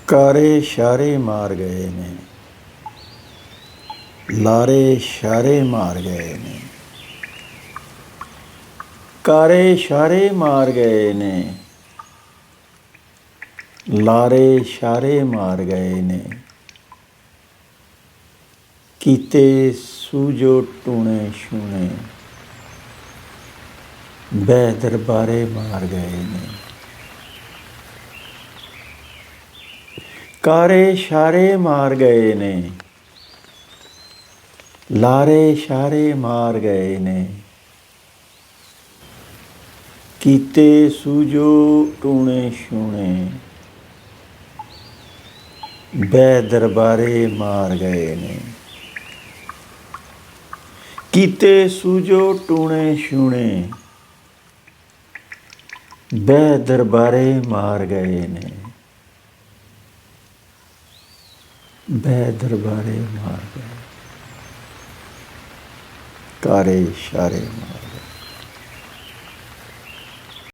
ਕਾਰੇ ਸ਼ਾਰੇ ਮਾਰ ਗਏ ਨੇ, ਲਾਰੇ ਸ਼ਾਰੇ ਮਾਰ ਗਏ ਨੇ। ਕਾਰੇ ਸ਼ਾਰੇ ਮਾਰ ਗਏ ਨੇ, ਲਾਰੇ ਸ਼ਾਰੇ ਮਾਰ ਗਏ ਨੇ। ਕੀਤੇ ਸੂਝੋ ਟੂਣੇ ਛੂਣੇ, ਬਹਿ ਦਰਬਾਰੇ ਮਾਰ ਗਏ ਨੇ। ਕਾਰੇ ਸ਼ਾਰੇ ਮਾਰ ਗਏ ਨੇ, ਲਾਰੇ ਸ਼ਾਰੇ ਮਾਰ ਗਏ ਨੇ। ਕੀਤੇ ਸੂਝੋ ਟੂਣੇ ਛੂਣੇ, ਬਹਿ ਦਰਬਾਰੇ ਮਾਰ ਗਏ ਨੇ। ਕੀਤੇ ਸੂਝੋ ਟੂਣੇ ਛੂਣੇ, ਬਹਿ ਦਰਬਾਰੇ ਮਾਰ ਗਏ ਨੇ। ਬਹਿ ਦਰਬਾਰੇ ਮਾਰ ਗਏ, ਕਾਰੇ ਸ਼ਾਰੇ ਮਾਰ ਗਏ।